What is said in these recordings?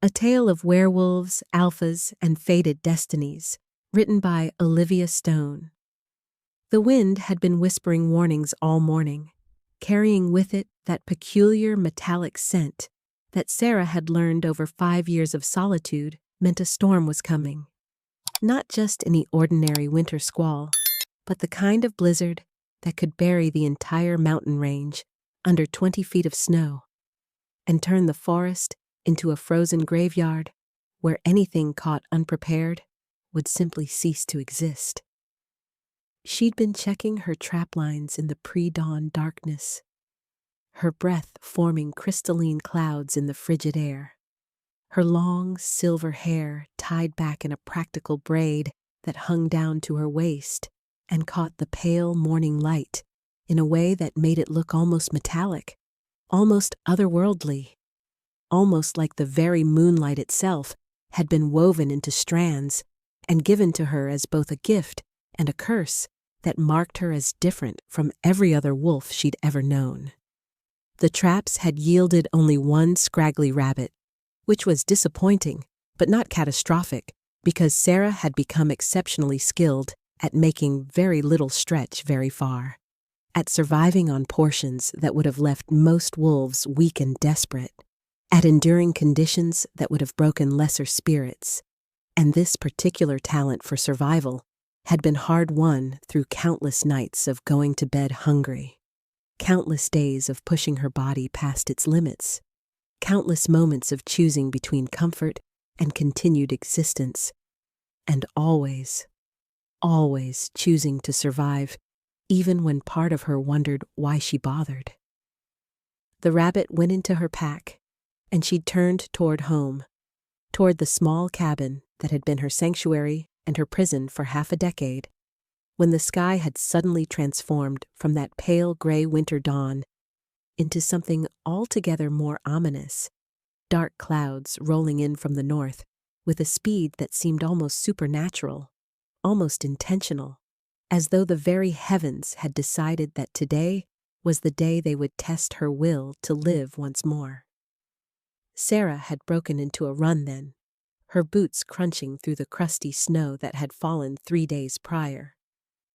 A tale of werewolves, alphas, and fated destinies, written by Olivia Stone. The wind had been whispering warnings all morning, carrying with it that peculiar metallic scent that Sarah had learned over 5 years of solitude meant a storm was coming. Not just any ordinary winter squall, but the kind of blizzard that could bury the entire mountain range under 20 feet of snow and turn the forest into a frozen graveyard where anything caught unprepared would simply cease to exist. She'd been checking her trap lines in the pre-dawn darkness, her breath forming crystalline clouds in the frigid air, her long silver hair tied back in a practical braid that hung down to her waist and caught the pale morning light in a way that made it look almost metallic, almost otherworldly, almost like the very moonlight itself had been woven into strands and given to her as both a gift and a curse that marked her as different from every other wolf she'd ever known. The traps had yielded only one scraggly rabbit, which was disappointing, but not catastrophic, because Sarah had become exceptionally skilled at making very little stretch very far, at surviving on portions that would have left most wolves weak and desperate, at enduring conditions that would have broken lesser spirits, and this particular talent for survival had been hard-won through countless nights of going to bed hungry, countless days of pushing her body past its limits, countless moments of choosing between comfort and continued existence, and always choosing to survive, even when part of her wondered why she bothered. The rabbit went into her pack, and she turned toward home, toward the small cabin that had been her sanctuary and her prison for half a decade, when the sky had suddenly transformed from that pale gray winter dawn into something altogether more ominous, dark clouds rolling in from the north with a speed that seemed almost supernatural, almost intentional, as though the very heavens had decided that today was the day they would test her will to live once more. Sarah had broken into a run then, her boots crunching through the crusty snow that had fallen 3 days prior,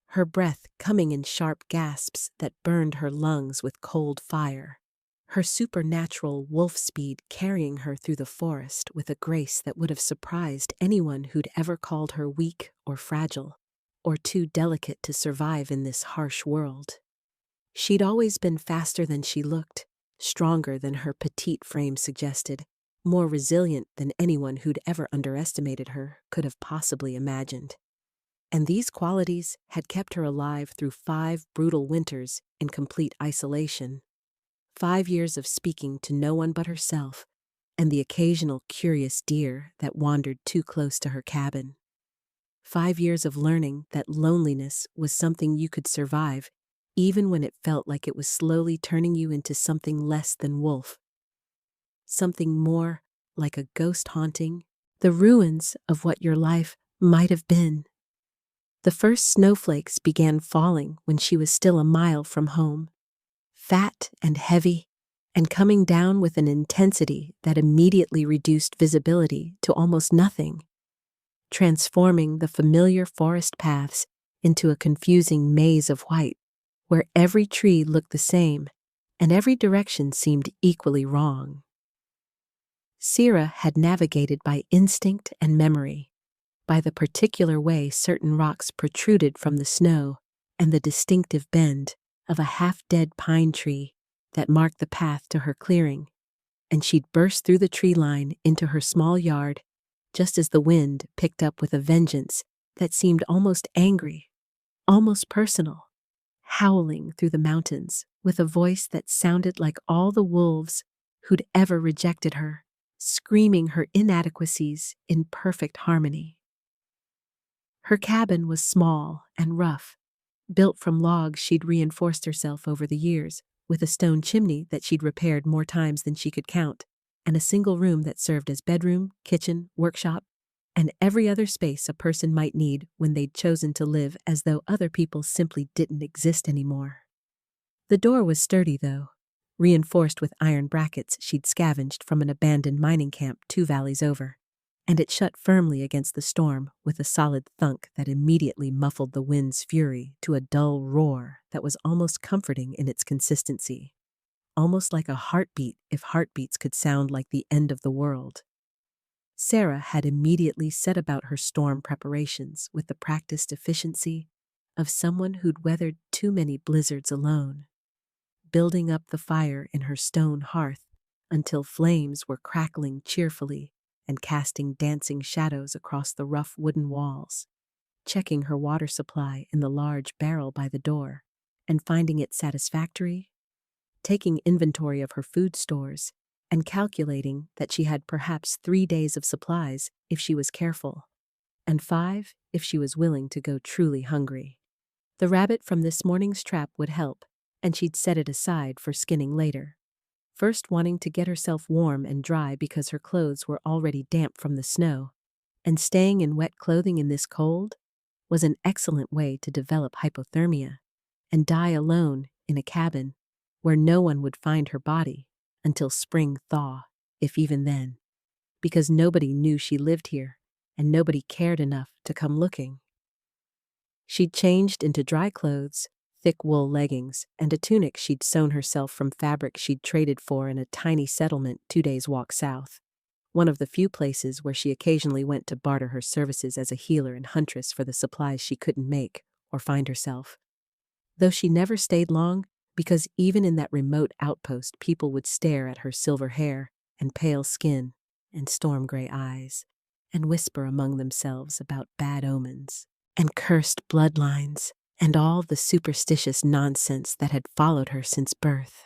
her breath coming in sharp gasps that burned her lungs with cold fire, her supernatural wolf speed carrying her through the forest with a grace that would have surprised anyone who'd ever called her weak or fragile, or too delicate to survive in this harsh world. She'd always been faster than she looked, stronger than her petite frame suggested, more resilient than anyone who'd ever underestimated her could have possibly imagined. And these qualities had kept her alive through 5 brutal winters in complete isolation, 5 years of speaking to no one but herself, and the occasional curious deer that wandered too close to her cabin. 5 years of learning that loneliness was something you could survive even when it felt like it was slowly turning you into something less than wolf, something more like a ghost haunting the ruins of what your life might have been. The first snowflakes began falling when she was still a mile from home, fat and heavy, and coming down with an intensity that immediately reduced visibility to almost nothing, transforming the familiar forest paths into a confusing maze of white, where every tree looked the same and every direction seemed equally wrong. Sarah had navigated by instinct and memory, by the particular way certain rocks protruded from the snow and the distinctive bend of a half-dead pine tree that marked the path to her clearing, and she'd burst through the tree line into her small yard just as the wind picked up with a vengeance that seemed almost angry, almost personal, howling through the mountains with a voice that sounded like all the wolves who'd ever rejected her, screaming her inadequacies in perfect harmony. Her cabin was small and rough, built from logs she'd reinforced herself over the years, with a stone chimney that she'd repaired more times than she could count, and a single room that served as bedroom, kitchen, workshop, and every other space a person might need when they'd chosen to live as though other people simply didn't exist anymore. The door was sturdy, though, reinforced with iron brackets she'd scavenged from an abandoned mining camp 2 valleys over, and it shut firmly against the storm with a solid thunk that immediately muffled the wind's fury to a dull roar that was almost comforting in its consistency, almost like a heartbeat if heartbeats could sound like the end of the world. Sarah had immediately set about her storm preparations with the practiced efficiency of someone who'd weathered too many blizzards alone, building up the fire in her stone hearth until flames were crackling cheerfully and casting dancing shadows across the rough wooden walls, checking her water supply in the large barrel by the door and finding it satisfactory, taking inventory of her food stores and calculating that she had perhaps 3 days of supplies if she was careful, and 5 if she was willing to go truly hungry. The rabbit from this morning's trap would help, and she'd set it aside for skinning later. First wanting to get herself warm and dry because her clothes were already damp from the snow, and staying in wet clothing in this cold was an excellent way to develop hypothermia and die alone in a cabin where no one would find her body until spring thaw, if even then, because nobody knew she lived here and nobody cared enough to come looking. She'd changed into dry clothes, thick wool leggings, and a tunic she'd sewn herself from fabric she'd traded for in a tiny settlement 2 days' walk south, one of the few places where she occasionally went to barter her services as a healer and huntress for the supplies she couldn't make or find herself. Though she never stayed long, because even in that remote outpost people would stare at her silver hair and pale skin and storm-gray eyes and whisper among themselves about bad omens and cursed bloodlines and all the superstitious nonsense that had followed her since birth.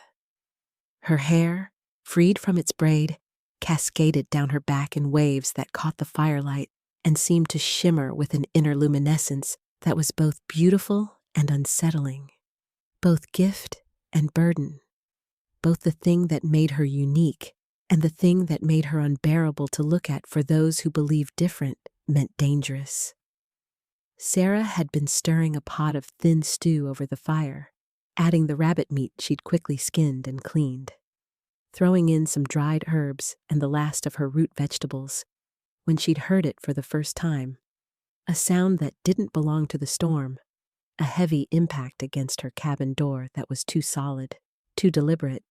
Her hair, freed from its braid, cascaded down her back in waves that caught the firelight and seemed to shimmer with an inner luminescence that was both beautiful and unsettling, both gift and burden, both the thing that made her unique and the thing that made her unbearable to look at for those who believed different meant dangerous. Sarah had been stirring a pot of thin stew over the fire, adding the rabbit meat she'd quickly skinned and cleaned, throwing in some dried herbs and the last of her root vegetables, when she'd heard it for the first time, a sound that didn't belong to the storm, a heavy impact against her cabin door that was too solid, too deliberate,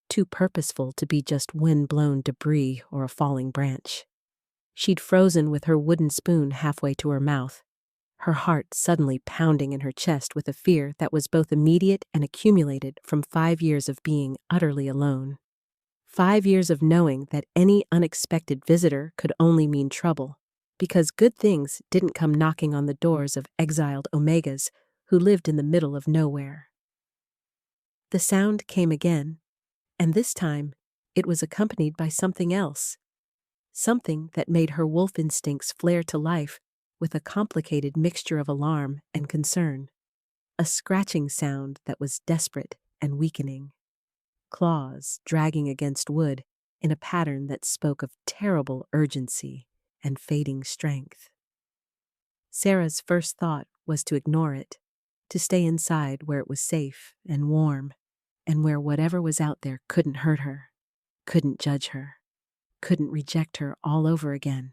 too purposeful to be just wind-blown debris or a falling branch. She'd frozen with her wooden spoon halfway to her mouth, her heart suddenly pounding in her chest with a fear that was both immediate and accumulated from 5 years of being utterly alone. 5 years of knowing that any unexpected visitor could only mean trouble, because good things didn't come knocking on the doors of exiled Omegas who lived in the middle of nowhere. The sound came again, and this time it was accompanied by something else, something that made her wolf instincts flare to life with a complicated mixture of alarm and concern, a scratching sound that was desperate and weakening, claws dragging against wood in a pattern that spoke of terrible urgency and fading strength. Sarah's first thought was to ignore it, to stay inside where it was safe and warm, and where whatever was out there couldn't hurt her, couldn't judge her, couldn't reject her all over again.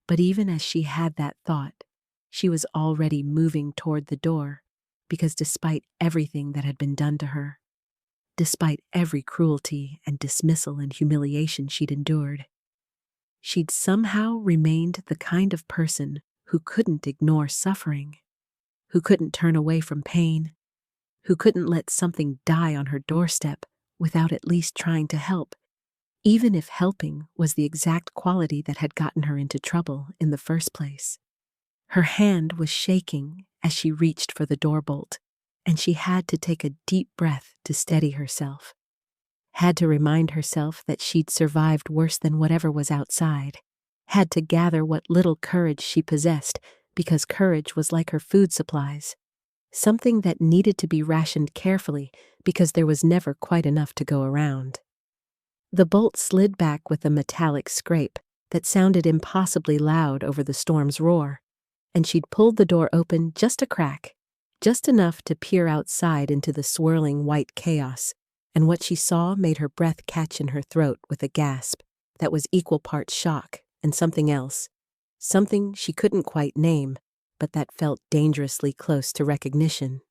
But even as she had that thought, she was already moving toward the door, because despite everything that had been done to her, despite every cruelty and dismissal and humiliation she'd endured, she'd somehow remained the kind of person who couldn't ignore suffering, who couldn't turn away from pain, who couldn't let something die on her doorstep without at least trying to help, even if helping was the exact quality that had gotten her into trouble in the first place. Her hand was shaking as she reached for the door bolt, and she had to take a deep breath to steady herself, had to remind herself that she'd survived worse than whatever was outside, had to gather what little courage she possessed, because courage was like her food supplies, something that needed to be rationed carefully because there was never quite enough to go around. The bolt slid back with a metallic scrape that sounded impossibly loud over the storm's roar, and she'd pulled the door open just a crack, just enough to peer outside into the swirling white chaos, and what she saw made her breath catch in her throat with a gasp that was equal parts shock and something else, something she couldn't quite name, but that felt dangerously close to recognition.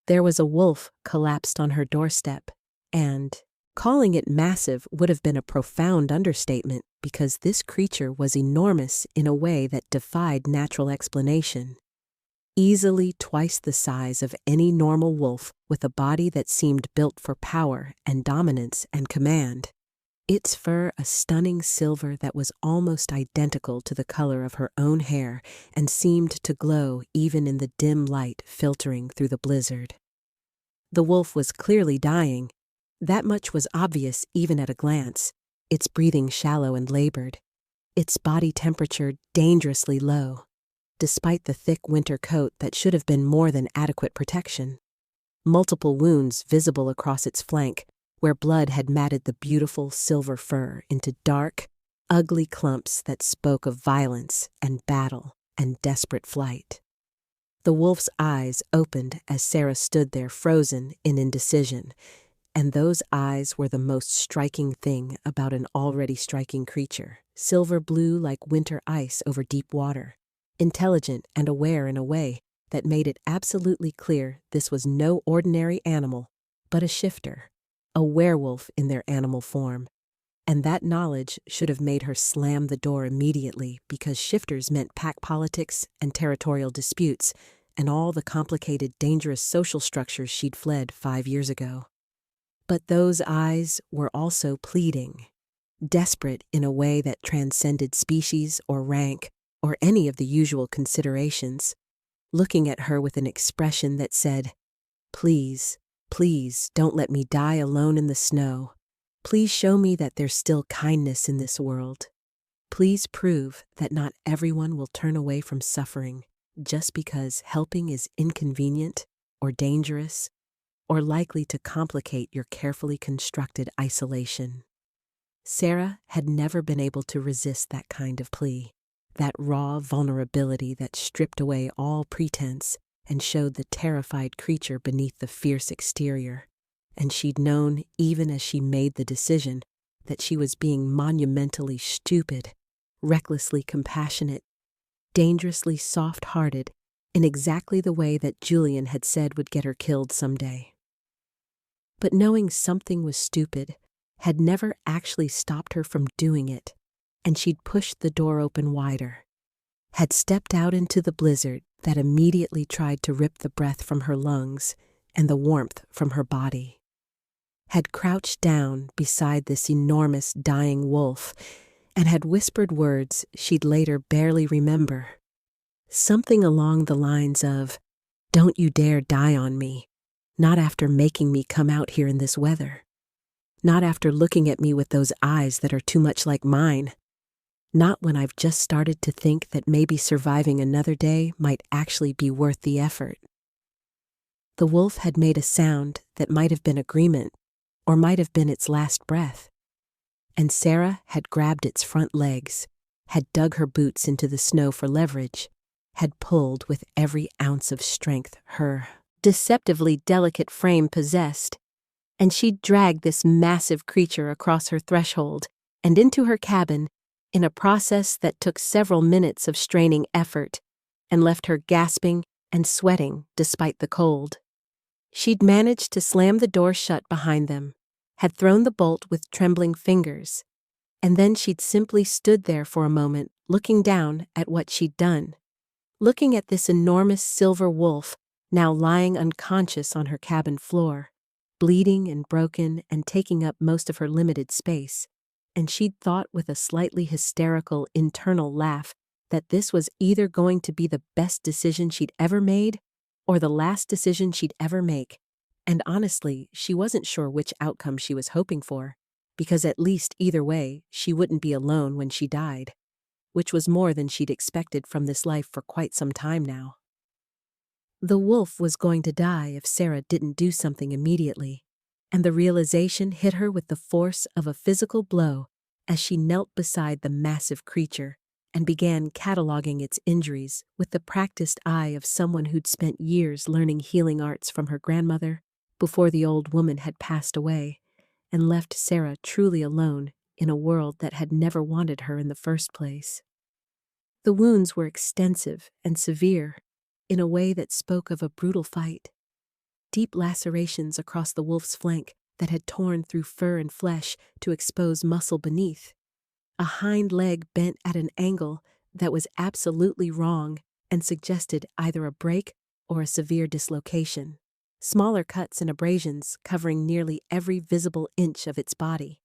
There was a wolf collapsed on her doorstep, and calling it massive would have been a profound understatement because this creature was enormous in a way that defied natural explanation. Easily twice the size of any normal wolf with a body that seemed built for power and dominance and command. Its fur a stunning silver that was almost identical to the color of her own hair and seemed to glow even in the dim light filtering through the blizzard. The wolf was clearly dying. That much was obvious even at a glance, its breathing shallow and labored, its body temperature dangerously low, despite the thick winter coat that should have been more than adequate protection. Multiple wounds visible across its flank, where blood had matted the beautiful silver fur into dark, ugly clumps that spoke of violence and battle and desperate flight. The wolf's eyes opened as Sarah stood there frozen in indecision, and those eyes were the most striking thing about an already striking creature, silver blue like winter ice over deep water, intelligent and aware in a way that made it absolutely clear this was no ordinary animal, but a shifter, a werewolf in their animal form. And that knowledge should have made her slam the door immediately because shifters meant pack politics and territorial disputes and all the complicated, dangerous social structures she'd fled 5 years ago. But those eyes were also pleading, desperate in a way that transcended species or rank or any of the usual considerations, looking at her with an expression that said, "Please, please don't let me die alone in the snow. Please show me that there's still kindness in this world. Please prove that not everyone will turn away from suffering just because helping is inconvenient or dangerous or likely to complicate your carefully constructed isolation." Sarah had never been able to resist that kind of plea, that raw vulnerability that stripped away all pretense and showed the terrified creature beneath the fierce exterior. And she'd known, even as she made the decision, that she was being monumentally stupid, recklessly compassionate, dangerously soft-hearted, in exactly the way that Julian had said would get her killed someday. But knowing something was stupid had never actually stopped her from doing it, and she'd pushed the door open wider, had stepped out into the blizzard that immediately tried to rip the breath from her lungs and the warmth from her body, had crouched down beside this enormous dying wolf and had whispered words she'd later barely remember. Something along the lines of, "Don't you dare die on me, not after making me come out here in this weather. Not after looking at me with those eyes that are too much like mine. Not when I've just started to think that maybe surviving another day might actually be worth the effort." The wolf had made a sound that might have been agreement, or might have been its last breath. And Sarah had grabbed its front legs, had dug her boots into the snow for leverage, had pulled with every ounce of strength her deceptively delicate frame possessed, and she'd dragged this massive creature across her threshold and into her cabin in a process that took several minutes of straining effort and left her gasping and sweating despite the cold. She'd managed to slam the door shut behind them, had thrown the bolt with trembling fingers, and then she'd simply stood there for a moment looking down at what she'd done, looking at this enormous silver wolf now lying unconscious on her cabin floor, bleeding and broken and taking up most of her limited space, and she'd thought with a slightly hysterical internal laugh that this was either going to be the best decision she'd ever made or the last decision she'd ever make. And honestly, she wasn't sure which outcome she was hoping for, because at least either way, she wouldn't be alone when she died, which was more than she'd expected from this life for quite some time now. The wolf was going to die if Sarah didn't do something immediately, and the realization hit her with the force of a physical blow as she knelt beside the massive creature and began cataloging its injuries with the practiced eye of someone who'd spent years learning healing arts from her grandmother, before the old woman had passed away and left Sarah truly alone in a world that had never wanted her in the first place. The wounds were extensive and severe, in a way that spoke of a brutal fight. Deep lacerations across the wolf's flank that had torn through fur and flesh to expose muscle beneath. A hind leg bent at an angle that was absolutely wrong and suggested either a break or a severe dislocation. Smaller cuts and abrasions covering nearly every visible inch of its body.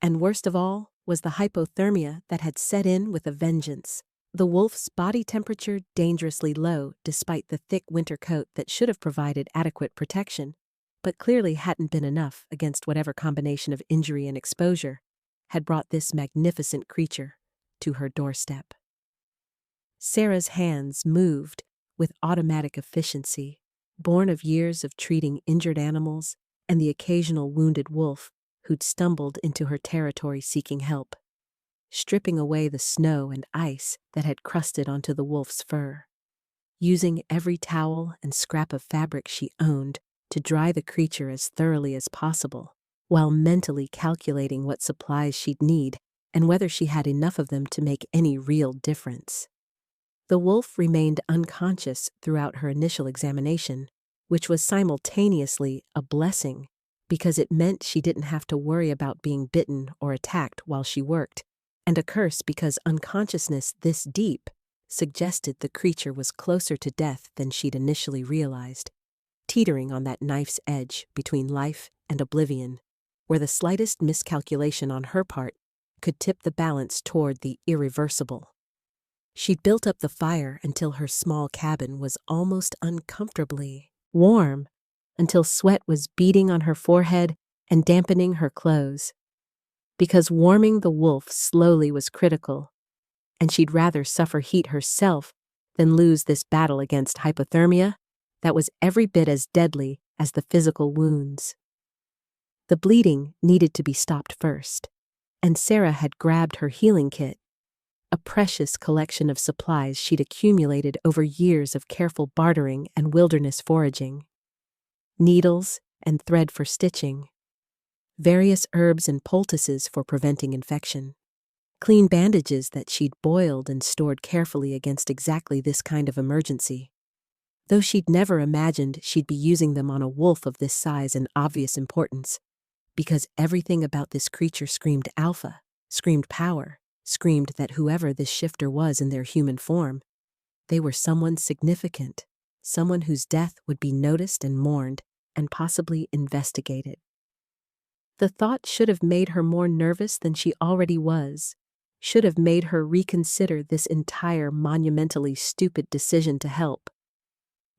And worst of all was the hypothermia that had set in with a vengeance. The wolf's body temperature dangerously low despite the thick winter coat that should have provided adequate protection, but clearly hadn't been enough against whatever combination of injury and exposure had brought this magnificent creature to her doorstep. Sarah's hands moved with automatic efficiency, born of years of treating injured animals and the occasional wounded wolf who'd stumbled into her territory seeking help, stripping away the snow and ice that had crusted onto the wolf's fur, using every towel and scrap of fabric she owned to dry the creature as thoroughly as possible, while mentally calculating what supplies she'd need and whether she had enough of them to make any real difference. The wolf remained unconscious throughout her initial examination, which was simultaneously a blessing because it meant she didn't have to worry about being bitten or attacked while she worked, and a curse because unconsciousness this deep suggested the creature was closer to death than she'd initially realized, teetering on that knife's edge between life and oblivion, where the slightest miscalculation on her part could tip the balance toward the irreversible. She'd built up the fire until her small cabin was almost uncomfortably warm, until sweat was beading on her forehead and dampening her clothes. Because warming the wolf slowly was critical, and she'd rather suffer heat herself than lose this battle against hypothermia that was every bit as deadly as the physical wounds. The bleeding needed to be stopped first, and Sarah had grabbed her healing kit, a precious collection of supplies she'd accumulated over years of careful bartering and wilderness foraging. Needles and thread for stitching, various herbs and poultices for preventing infection, clean bandages that she'd boiled and stored carefully against exactly this kind of emergency, though she'd never imagined she'd be using them on a wolf of this size and obvious importance, because everything about this creature screamed alpha, screamed power, screamed that whoever this shifter was in their human form, they were someone significant, someone whose death would be noticed and mourned and possibly investigated. The thought should have made her more nervous than she already was, should have made her reconsider this entire monumentally stupid decision to help.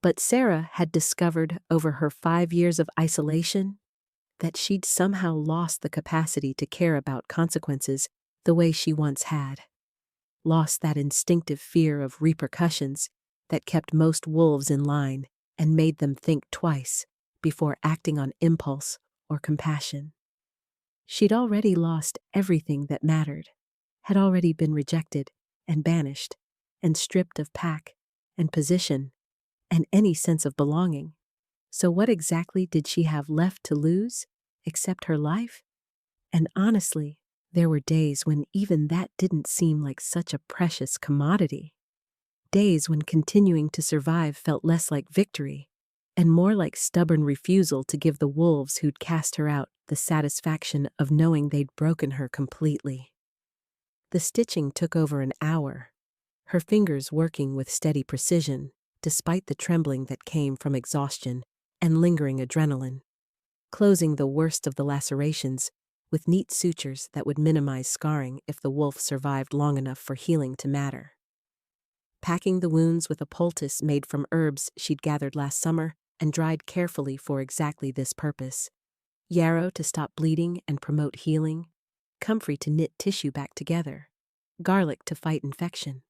But Sarah had discovered over her 5 years of isolation that she'd somehow lost the capacity to care about consequences the way she once had. Lost that instinctive fear of repercussions that kept most wolves in line and made them think twice before acting on impulse or compassion. She'd already lost everything that mattered, had already been rejected and banished and stripped of pack and position and any sense of belonging. So what exactly did she have left to lose except her life? And honestly, there were days when even that didn't seem like such a precious commodity. Days when continuing to survive felt less like victory and more like stubborn refusal to give the wolves who'd cast her out the satisfaction of knowing they'd broken her completely. The stitching took over an hour, her fingers working with steady precision, despite the trembling that came from exhaustion and lingering adrenaline, closing the worst of the lacerations with neat sutures that would minimize scarring if the wolf survived long enough for healing to matter. Packing the wounds with a poultice made from herbs she'd gathered last summer and dried carefully for exactly this purpose. Yarrow to stop bleeding and promote healing, comfrey to knit tissue back together, garlic to fight infection.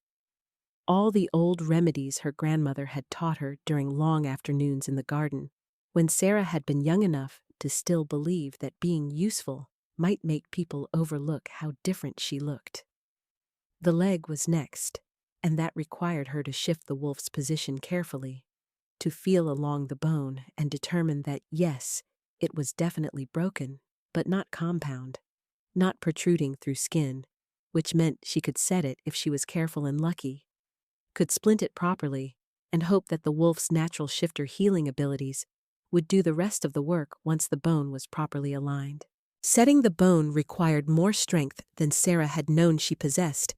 All the old remedies her grandmother had taught her during long afternoons in the garden, when Sarah had been young enough to still believe that being useful might make people overlook how different she looked. The leg was next, and that required her to shift the wolf's position carefully, to feel along the bone and determine that, yes, It was definitely broken, but not compound, not protruding through skin, which meant she could set it if she was careful and lucky, could splint it properly, and hope that the wolf's natural shifter healing abilities would do the rest of the work once the bone was properly aligned. Setting the bone required more strength than Sarah had known she possessed,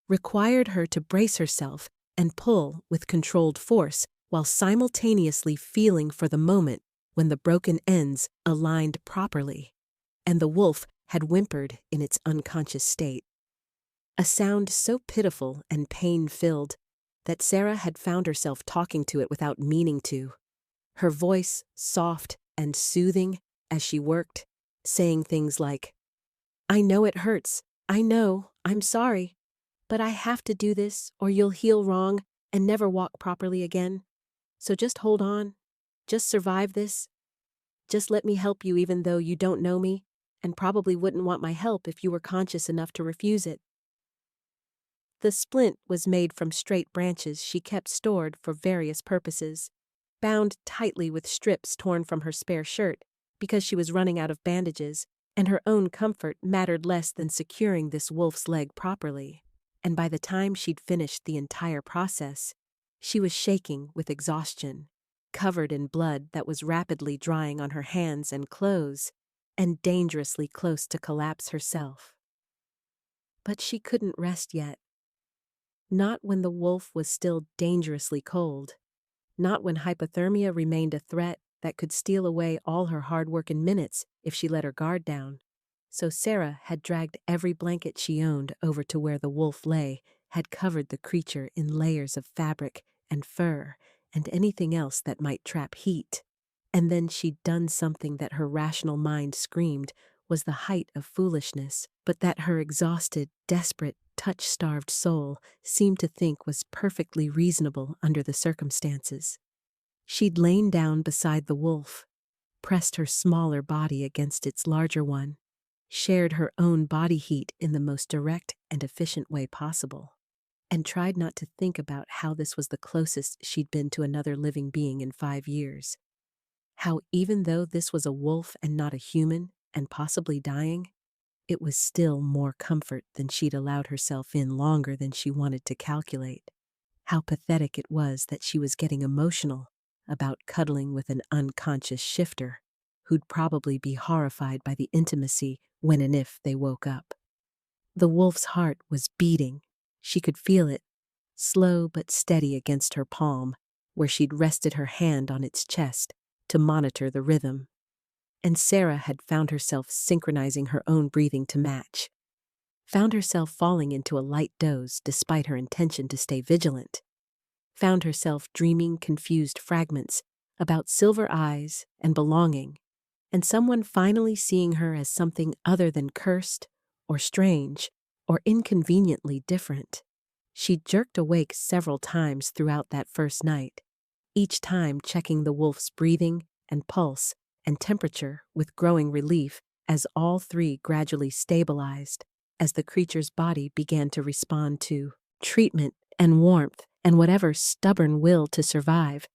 required her to brace herself and pull with controlled force while simultaneously feeling for the moment when the broken ends aligned properly, and the wolf had whimpered in its unconscious state. A sound so pitiful and pain-filled that Sarah had found herself talking to it without meaning to, her voice soft and soothing as she worked, saying things like, "I know it hurts, I know, I'm sorry, but I have to do this or you'll heal wrong and never walk properly again. So just hold on, just survive this. Just let me help you even though you don't know me and probably wouldn't want my help if you were conscious enough to refuse it." The splint was made from straight branches she kept stored for various purposes, bound tightly with strips torn from her spare shirt because she was running out of bandages, and her own comfort mattered less than securing this wolf's leg properly. And by the time she'd finished the entire process, she was shaking with exhaustion, covered in blood that was rapidly drying on her hands and clothes, and dangerously close to collapse herself. But she couldn't rest yet. Not when the wolf was still dangerously cold. Not when hypothermia remained a threat that could steal away all her hard work in minutes if she let her guard down. So Sarah had dragged every blanket she owned over to where the wolf lay, had covered the creature in layers of fabric and fur and anything else that might trap heat. And then she'd done something that her rational mind screamed was the height of foolishness, but that her exhausted, desperate, touch-starved soul seemed to think was perfectly reasonable under the circumstances. She'd lain down beside the wolf, pressed her smaller body against its larger one, shared her own body heat in the most direct and efficient way possible, and tried not to think about how this was the closest she'd been to another living being in 5 years. How even though this was a wolf and not a human, and possibly dying, it was still more comfort than she'd allowed herself in longer than she wanted to calculate. How pathetic it was that she was getting emotional about cuddling with an unconscious shifter who'd probably be horrified by the intimacy when and if they woke up. The wolf's heart was beating. She could feel it, slow but steady against her palm, where she'd rested her hand on its chest to monitor the rhythm. And Sarah had found herself synchronizing her own breathing to match, found herself falling into a light doze despite her intention to stay vigilant, found herself dreaming confused fragments about silver eyes and belonging, and someone finally seeing her as something other than cursed or strange or inconveniently different. She jerked awake several times throughout that first night, each time checking the wolf's breathing and pulse and temperature with growing relief as all three gradually stabilized, as the creature's body began to respond to treatment and warmth and whatever stubborn will to survive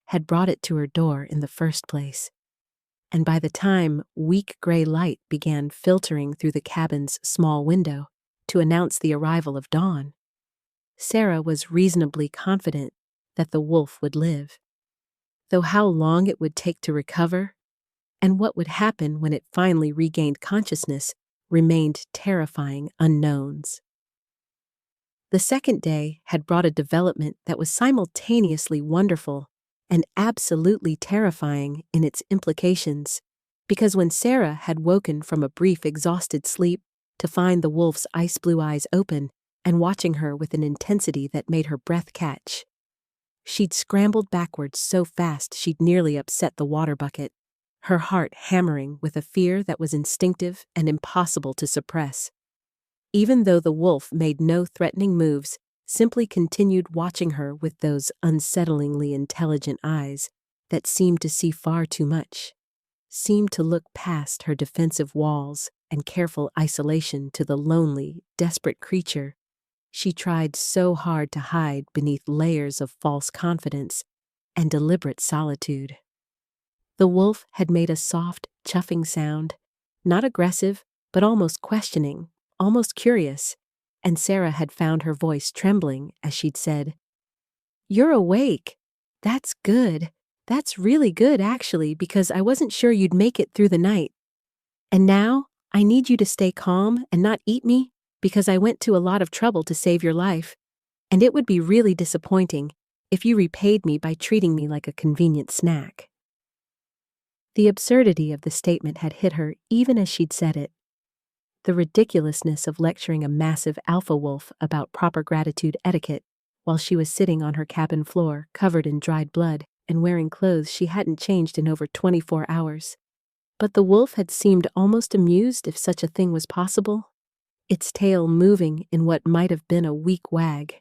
had brought it to her door in the first place. And by the time weak gray light began filtering through the cabin's small window to announce the arrival of dawn, Sarah was reasonably confident that the wolf would live. Though how long it would take to recover, and what would happen when it finally regained consciousness, remained terrifying unknowns. The second day had brought a development that was simultaneously wonderful and absolutely terrifying in its implications, because when Sarah had woken from a brief exhausted sleep to find the wolf's ice blue eyes open and watching her with an intensity that made her breath catch, she'd scrambled backwards so fast she'd nearly upset the water bucket, her heart hammering with a fear that was instinctive and impossible to suppress. Even though the wolf made no threatening moves, simply continued watching her with those unsettlingly intelligent eyes that seemed to see far too much, seemed to look past her defensive walls and careful isolation to the lonely, desperate creature she tried so hard to hide beneath layers of false confidence and deliberate solitude. The wolf had made a soft, chuffing sound, not aggressive, but almost questioning, almost curious, and Sarah had found her voice trembling as she'd said, "You're awake. That's good. That's really good, actually, because I wasn't sure you'd make it through the night. And now, I need you to stay calm and not eat me, because I went to a lot of trouble to save your life, and it would be really disappointing if you repaid me by treating me like a convenient snack." The absurdity of the statement had hit her even as she'd said it. The ridiculousness of lecturing a massive alpha wolf about proper gratitude etiquette while she was sitting on her cabin floor covered in dried blood and wearing clothes she hadn't changed in over 24 hours. But the wolf had seemed almost amused if such a thing was possible, its tail moving in what might have been a weak wag,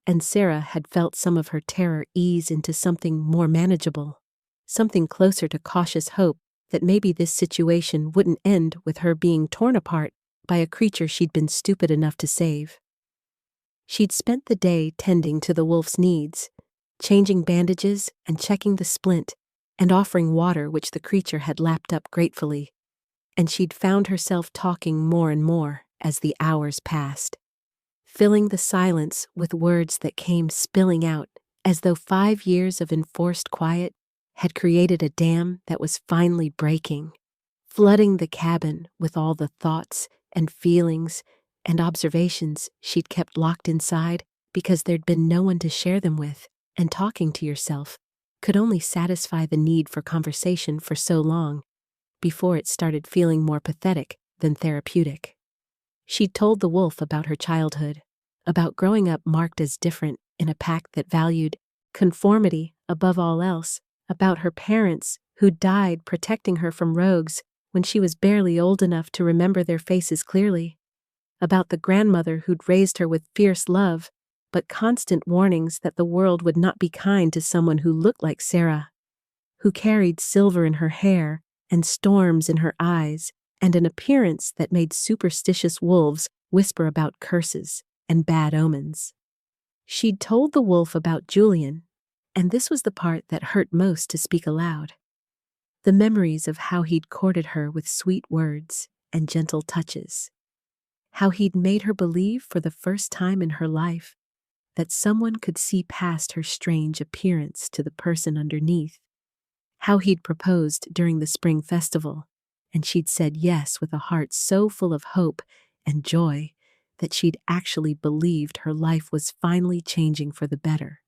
and Sarah had felt some of her terror ease into something more manageable, something closer to cautious hope that maybe this situation wouldn't end with her being torn apart by a creature she'd been stupid enough to save. She'd spent the day tending to the wolf's needs, changing bandages and checking the splint, and offering water which the creature had lapped up gratefully, and she'd found herself talking more and more as the hours passed, filling the silence with words that came spilling out as though 5 years of enforced quiet had created a dam that was finally breaking, flooding the cabin with all the thoughts and feelings and observations she'd kept locked inside because there'd been no one to share them with, and talking to yourself could only satisfy the need for conversation for so long before it started feeling more pathetic than therapeutic. She'd told the wolf about her childhood, about growing up marked as different in a pack that valued conformity above all else, about her parents who'd died protecting her from rogues when she was barely old enough to remember their faces clearly, about the grandmother who'd raised her with fierce love, but constant warnings that the world would not be kind to someone who looked like Sarah, who carried silver in her hair and storms in her eyes and an appearance that made superstitious wolves whisper about curses and bad omens. She'd told the wolf about Julian, and this was the part that hurt most to speak aloud. The memories of how he'd courted her with sweet words and gentle touches, how he'd made her believe for the first time in her life that someone could see past her strange appearance to the person underneath, how he'd proposed during the spring festival, and she'd said yes with a heart so full of hope and joy that she'd actually believed her life was finally changing for the better,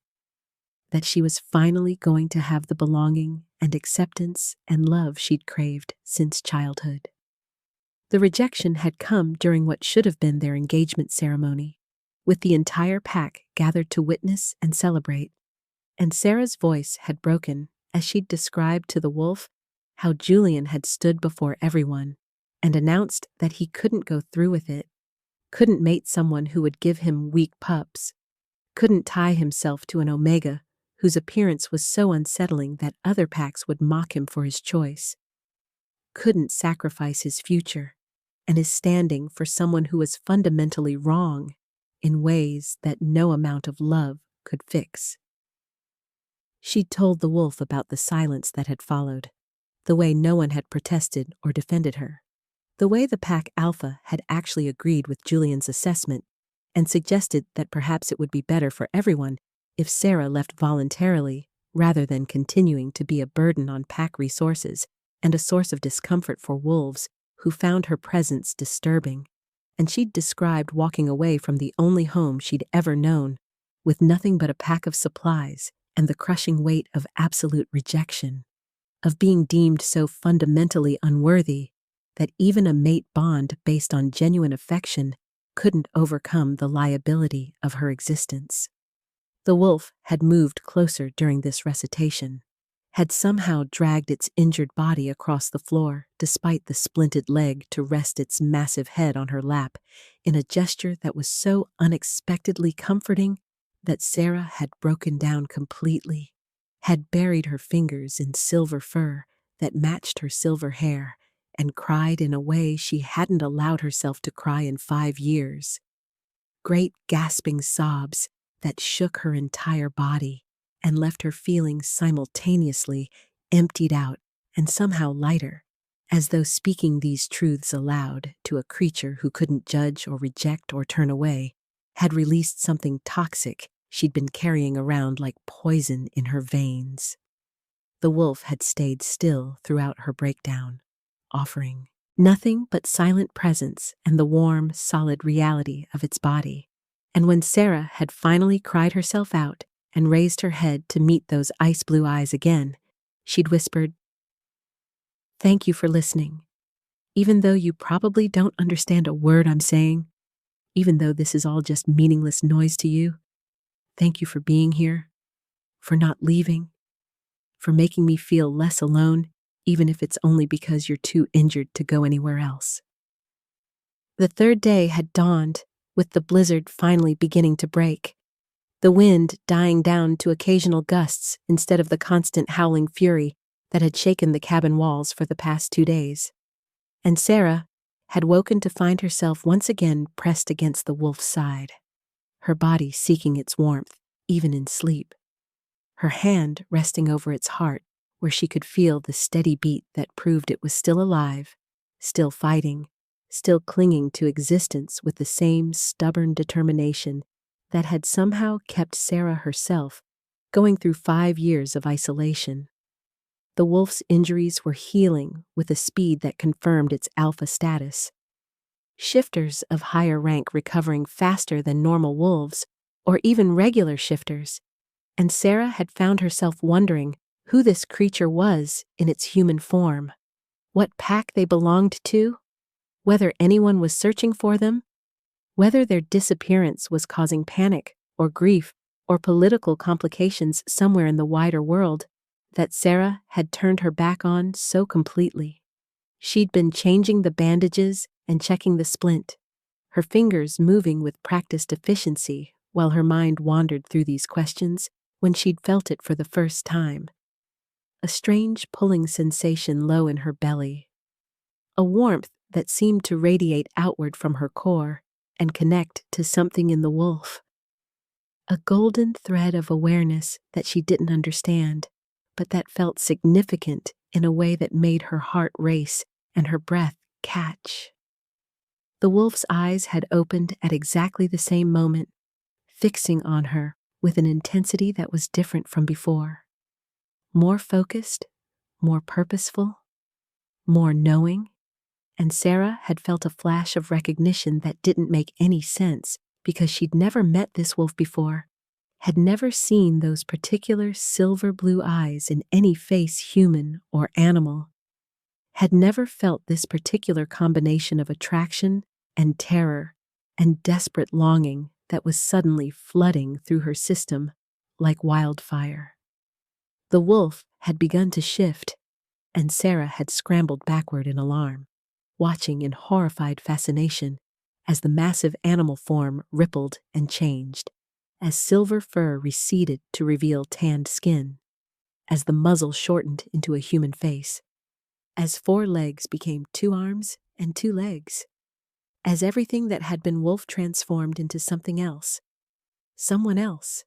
that she was finally going to have the belonging and acceptance and love she'd craved since childhood. The rejection had come during what should have been their engagement ceremony, with the entire pack gathered to witness and celebrate, and Sarah's voice had broken as she'd described to the wolf how Julian had stood before everyone and announced that he couldn't go through with it, couldn't mate someone who would give him weak pups, couldn't tie himself to an omega whose appearance was so unsettling that other packs would mock him for his choice, couldn't sacrifice his future and his standing for someone who was fundamentally wrong in ways that no amount of love could fix. She'd told the wolf about the silence that had followed, the way no one had protested or defended her, the way the pack alpha had actually agreed with Julian's assessment and suggested that perhaps it would be better for everyone if Sarah left voluntarily rather than continuing to be a burden on pack resources and a source of discomfort for wolves who found her presence disturbing, and she'd described walking away from the only home she'd ever known, with nothing but a pack of supplies and the crushing weight of absolute rejection, of being deemed so fundamentally unworthy that even a mate bond based on genuine affection couldn't overcome the liability of her existence. The wolf had moved closer during this recitation, had somehow dragged its injured body across the floor despite the splinted leg to rest its massive head on her lap in a gesture that was so unexpectedly comforting that Sarah had broken down completely, had buried her fingers in silver fur that matched her silver hair, and cried in a way she hadn't allowed herself to cry in 5 years. Great gasping sobs that shook her entire body and left her feeling simultaneously emptied out and somehow lighter, as though speaking these truths aloud to a creature who couldn't judge or reject or turn away, had released something toxic she'd been carrying around like poison in her veins. The wolf had stayed still throughout her breakdown, offering nothing but silent presence and the warm, solid reality of its body. And when Sarah had finally cried herself out and raised her head to meet those ice blue eyes again, she'd whispered, "Thank you for listening. Even though you probably don't understand a word I'm saying, even though this is all just meaningless noise to you, thank you for being here, for not leaving, for making me feel less alone, even if it's only because you're too injured to go anywhere else." The third day had dawned, with the blizzard finally beginning to break, the wind dying down to occasional gusts instead of the constant howling fury that had shaken the cabin walls for the past 2 days. And Sarah had woken to find herself once again pressed against the wolf's side, her body seeking its warmth, even in sleep, her hand resting over its heart where she could feel the steady beat that proved it was still alive, still fighting, still clinging to existence with the same stubborn determination that had somehow kept Sarah herself going through 5 years of isolation. The wolf's injuries were healing with a speed that confirmed its alpha status. Shifters of higher rank recovering faster than normal wolves, or even regular shifters, and Sarah had found herself wondering who this creature was in its human form, what pack they belonged to, whether anyone was searching for them, whether their disappearance was causing panic or grief or political complications somewhere in the wider world that Sarah had turned her back on so completely. She'd been changing the bandages and checking the splint, her fingers moving with practiced efficiency while her mind wandered through these questions when she'd felt it for the first time. A strange pulling sensation low in her belly, a warmth that seemed to radiate outward from her core and connect to something in the wolf. A golden thread of awareness that she didn't understand, but that felt significant in a way that made her heart race and her breath catch. The wolf's eyes had opened at exactly the same moment, fixing on her with an intensity that was different from before. More focused, more purposeful, more knowing, and Sarah had felt a flash of recognition that didn't make any sense because she'd never met this wolf before, had never seen those particular silver blue eyes in any face, human or animal, had never felt this particular combination of attraction and terror and desperate longing that was suddenly flooding through her system like wildfire. The wolf had begun to shift, and Sarah had scrambled backward in alarm, watching in horrified fascination as the massive animal form rippled and changed, as silver fur receded to reveal tanned skin, as the muzzle shortened into a human face, as 4 legs became 2 arms and 2 legs, as everything that had been wolf transformed into something else, someone else.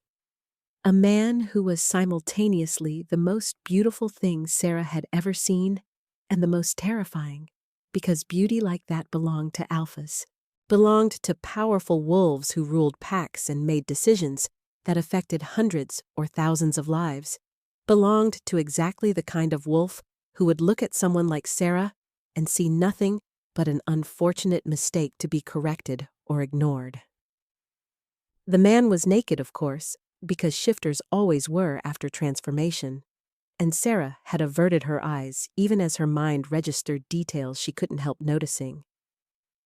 A man who was simultaneously the most beautiful thing Sarah had ever seen and the most terrifying, because beauty like that belonged to alphas, belonged to powerful wolves who ruled packs and made decisions that affected hundreds or thousands of lives, belonged to exactly the kind of wolf who would look at someone like Sarah and see nothing but an unfortunate mistake to be corrected or ignored. The man was naked, of course, because shifters always were after transformation, and Sarah had averted her eyes even as her mind registered details she couldn't help noticing.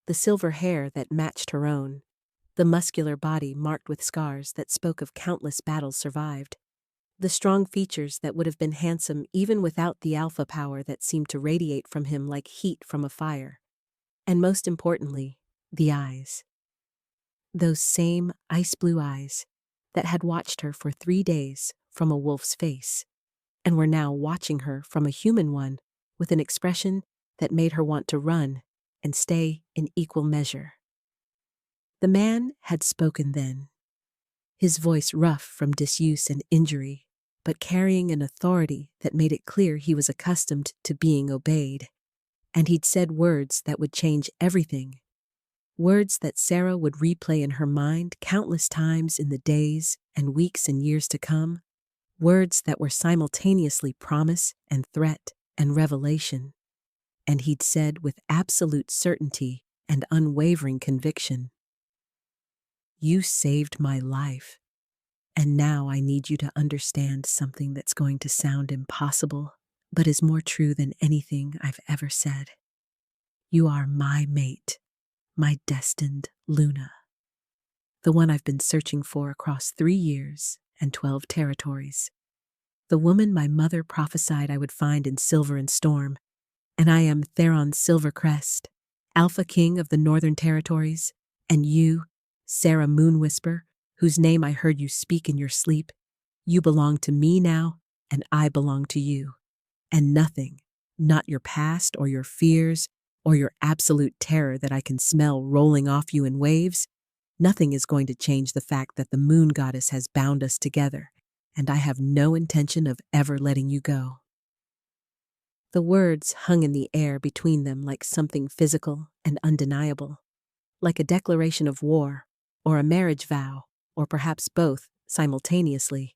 The silver hair that matched her own, the muscular body marked with scars that spoke of countless battles survived, the strong features that would have been handsome even without the alpha power that seemed to radiate from him like heat from a fire, and most importantly, the eyes. Those same ice blue eyes that had watched her for 3 days from a wolf's face, and were now watching her from a human one with an expression that made her want to run and stay in equal measure. The man had spoken then, his voice rough from disuse and injury, but carrying an authority that made it clear he was accustomed to being obeyed. And he'd said words that would change everything. Words that Sarah would replay in her mind countless times in the days and weeks and years to come. Words that were simultaneously promise and threat and revelation. And he'd said with absolute certainty and unwavering conviction, "You saved my life, and now I need you to understand something that's going to sound impossible, but is more true than anything I've ever said. You are my mate, my destined Luna, the one I've been searching for across 3 years and 12 territories. The woman my mother prophesied I would find in Silver and Storm, and I am Theron Silvercrest, Alpha King of the Northern Territories, and you, Sarah Moonwhisper, whose name I heard you speak in your sleep. You belong to me now, and I belong to you. And nothing, not your past or your fears or your absolute terror that I can smell rolling off you in waves, nothing is going to change the fact that the moon goddess has bound us together, and I have no intention of ever letting you go." The words hung in the air between them like something physical and undeniable, like a declaration of war, or a marriage vow, or perhaps both simultaneously.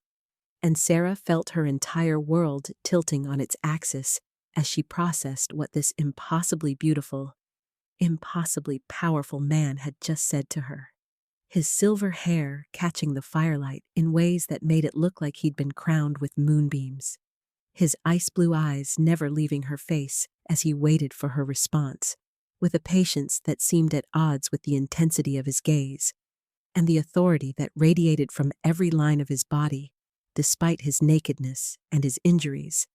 And Sarah felt her entire world tilting on its axis as she processed what this impossibly beautiful, impossibly powerful man had just said to her. His silver hair catching the firelight in ways that made it look like he'd been crowned with moonbeams. His ice blue eyes never leaving her face as he waited for her response, with a patience that seemed at odds with the intensity of his gaze, and the authority that radiated from every line of his body, despite his nakedness and his injuries,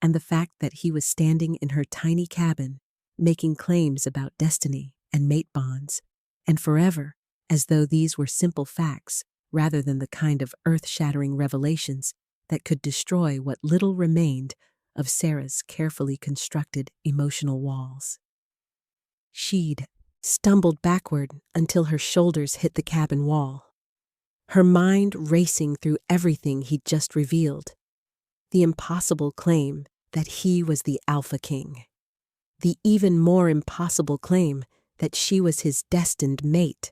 and the fact that he was standing in her tiny cabin, making claims about destiny and mate bonds, and forever, as though these were simple facts rather than the kind of earth-shattering revelations that could destroy what little remained of Sarah's carefully constructed emotional walls. She'd stumbled backward until her shoulders hit the cabin wall, her mind racing through everything he'd just revealed. The impossible claim that he was the Alpha King. The even more impossible claim that she was his destined mate.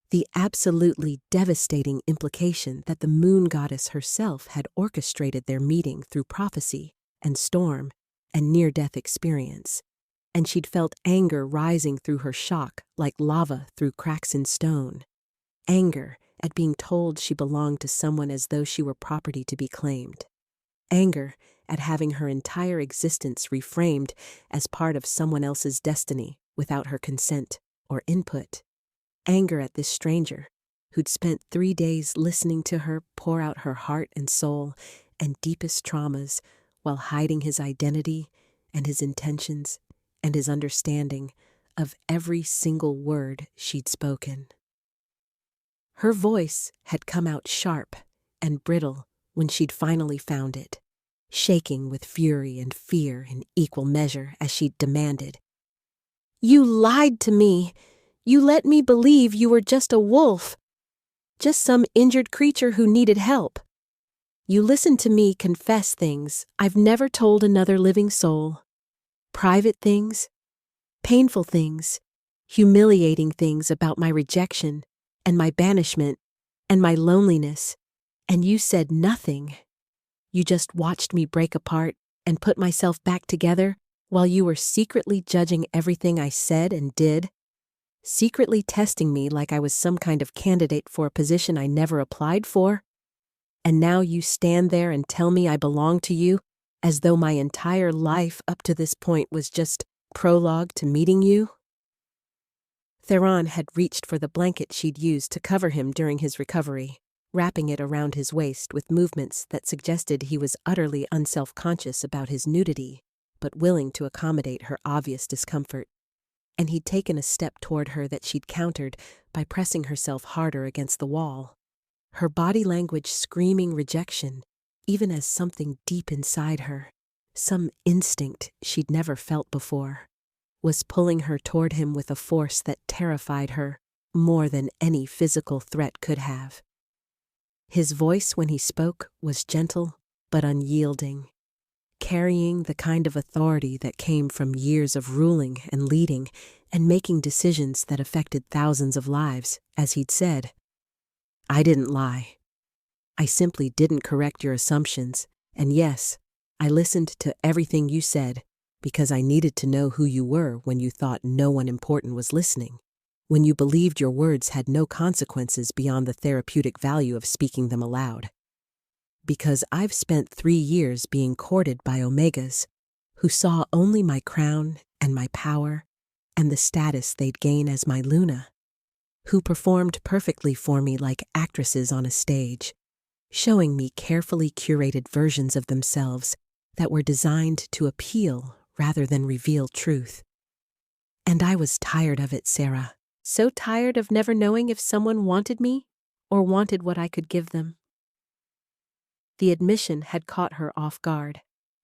The absolutely devastating implication that the moon goddess herself had orchestrated their meeting through prophecy and storm and near-death experience. And she'd felt anger rising through her shock like lava through cracks in stone. Anger at being told she belonged to someone as though she were property to be claimed. Anger at having her entire existence reframed as part of someone else's destiny without her consent or input. Anger at this stranger who'd spent 3 days listening to her pour out her heart and soul and deepest traumas while hiding his identity and his intentions and his understanding of every single word she'd spoken. Her voice had come out sharp and brittle when she'd finally found it, shaking with fury and fear in equal measure as she'd demanded, "You lied to me! You let me believe you were just a wolf, just some injured creature who needed help. You listened to me confess things I've never told another living soul. Private things, painful things, humiliating things about my rejection and my banishment and my loneliness, and you said nothing. You just watched me break apart and put myself back together while you were secretly judging everything I said and did, secretly testing me like I was some kind of candidate for a position I never applied for. And now you stand there and tell me I belong to you as though my entire life up to this point was just prologue to meeting you." Theron had reached for the blanket she'd used to cover him during his recovery, wrapping it around his waist with movements that suggested he was utterly unself-conscious about his nudity, but willing to accommodate her obvious discomfort. And he'd taken a step toward her that she'd countered by pressing herself harder against the wall, her body language screaming rejection, even as something deep inside her, some instinct she'd never felt before, was pulling her toward him with a force that terrified her more than any physical threat could have. His voice when he spoke was gentle but unyielding, carrying the kind of authority that came from years of ruling and leading and making decisions that affected thousands of lives, as he'd said. I didn't lie. I simply didn't correct your assumptions, and yes, I listened to everything you said because I needed to know who you were when you thought no one important was listening, when you believed your words had no consequences beyond the therapeutic value of speaking them aloud. Because I've spent 3 years being courted by Omegas, who saw only my crown and my power and the status they'd gain as my Luna, who performed perfectly for me like actresses on a stage, showing me carefully curated versions of themselves that were designed to appeal rather than reveal truth. And I was tired of it, Sarah. So tired of never knowing if someone wanted me or wanted what I could give them. The admission had caught her off guard,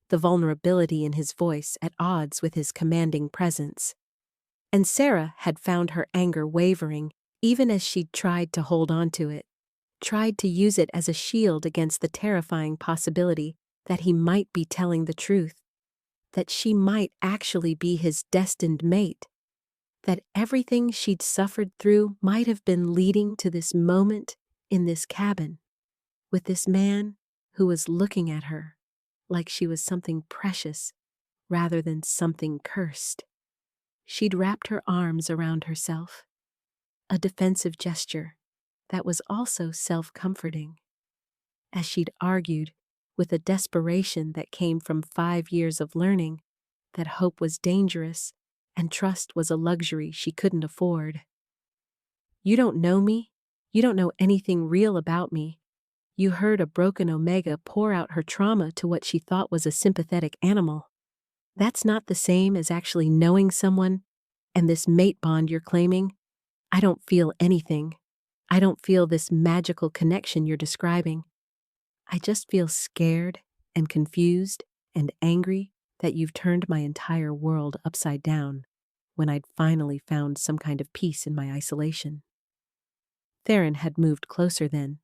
the vulnerability in his voice at odds with his commanding presence. And Sarah had found her anger wavering even as she'd tried to hold on to it, tried to use it as a shield against the terrifying possibility that he might be telling the truth, that she might actually be his destined mate, that everything she'd suffered through might have been leading to this moment in this cabin, with this man who was looking at her like she was something precious rather than something cursed. She'd wrapped her arms around herself, a defensive gesture that was also self-comforting, as she'd argued with a desperation that came from 5 years of learning that hope was dangerous and trust was a luxury she couldn't afford. You don't know me. You don't know anything real about me. You heard a broken Omega pour out her trauma to what she thought was a sympathetic animal. That's not the same as actually knowing someone, and this mate bond you're claiming. I don't feel anything. I don't feel this magical connection you're describing. I just feel scared and confused and angry that you've turned my entire world upside down when I'd finally found some kind of peace in my isolation. Theron had moved closer then,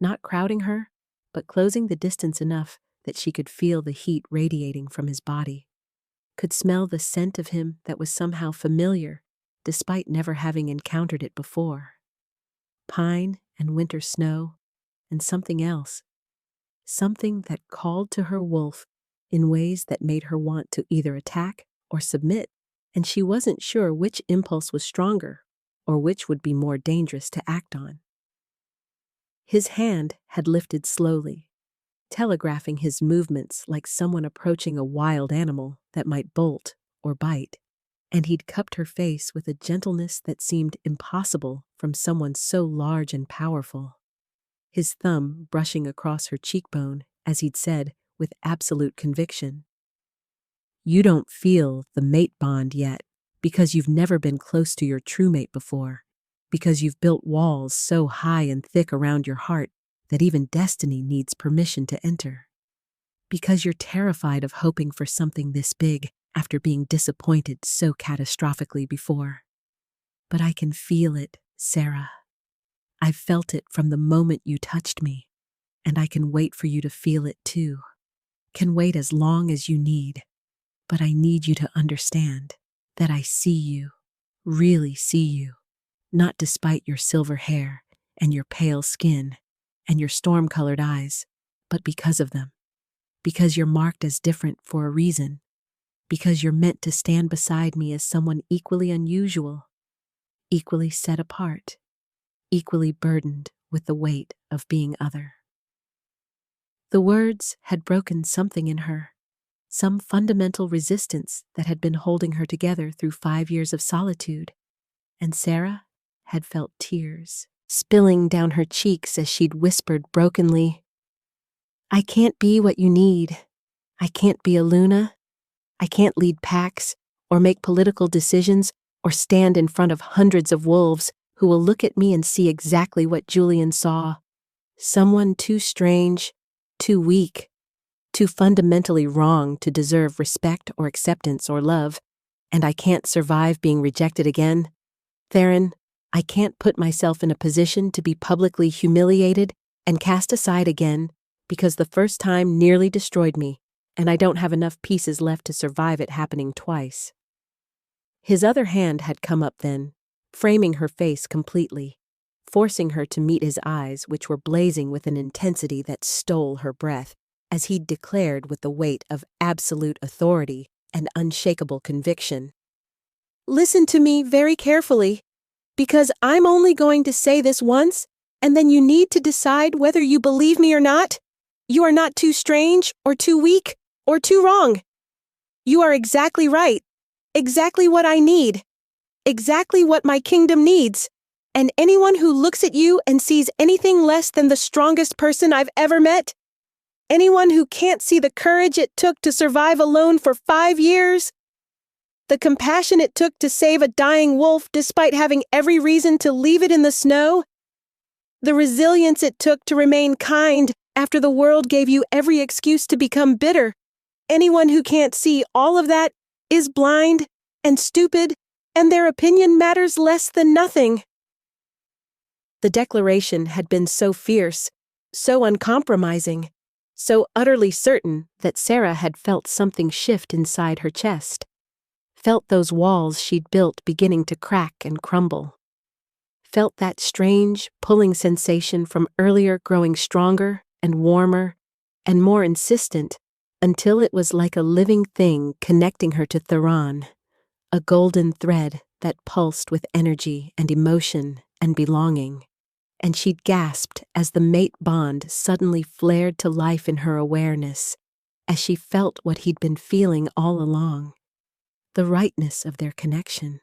not crowding her, but closing the distance enough that she could feel the heat radiating from his body, could smell the scent of him that was somehow familiar, despite never having encountered it before. Pine and winter snow, and something else. Something that called to her wolf in ways that made her want to either attack or submit, and she wasn't sure which impulse was stronger or which would be more dangerous to act on. His hand had lifted slowly, telegraphing his movements like someone approaching a wild animal that might bolt or bite, and he'd cupped her face with a gentleness that seemed impossible from someone so large and powerful, his thumb brushing across her cheekbone as he'd said with absolute conviction, "You don't feel the mate bond yet because you've never been close to your true mate before, because you've built walls so high and thick around your heart that even destiny needs permission to enter, because you're terrified of hoping for something this big after being disappointed so catastrophically before. But I can feel it, Sarah. I've felt it from the moment you touched me, and I can wait for you to feel it too. Can wait as long as you need, but I need you to understand that I see you, really see you, not despite your silver hair and your pale skin and your storm-colored eyes, but because of them, because you're marked as different for a reason, because you're meant to stand beside me as someone equally unusual, equally set apart, equally burdened with the weight of being other." The words had broken something in her, some fundamental resistance that had been holding her together through 5 years of solitude, and Sarah had felt tears spilling down her cheeks as she'd whispered brokenly, "I can't be what you need. I can't be a Luna. I can't lead packs or make political decisions or stand in front of hundreds of wolves who will look at me and see exactly what Julian saw. Someone too strange, too weak, too fundamentally wrong to deserve respect or acceptance or love, and I can't survive being rejected again. Theron, I can't put myself in a position to be publicly humiliated and cast aside again because the first time nearly destroyed me, and I don't have enough pieces left to survive it happening twice." His other hand had come up then, framing her face completely, forcing her to meet his eyes, which were blazing with an intensity that stole her breath, as he'd declared with the weight of absolute authority and unshakable conviction. "Listen to me very carefully, because I'm only going to say this once, and then you need to decide whether you believe me or not. You are not too strange, or too weak, or too wrong. You are exactly right, exactly what I need, exactly what my kingdom needs, and anyone who looks at you and sees anything less than the strongest person I've ever met, anyone who can't see the courage it took to survive alone for 5 years, the compassion it took to save a dying wolf despite having every reason to leave it in the snow, the resilience it took to remain kind after the world gave you every excuse to become bitter. Anyone who can't see all of that is blind and stupid, and their opinion matters less than nothing." The declaration had been so fierce, so uncompromising, so utterly certain that Sarah had felt something shift inside her chest, felt those walls she'd built beginning to crack and crumble, felt that strange, pulling sensation from earlier growing stronger and warmer and more insistent until it was like a living thing connecting her to Theron, a golden thread that pulsed with energy and emotion and belonging. And she'd gasped as the mate bond suddenly flared to life in her awareness, as she felt what he'd been feeling all along, the rightness of their connection,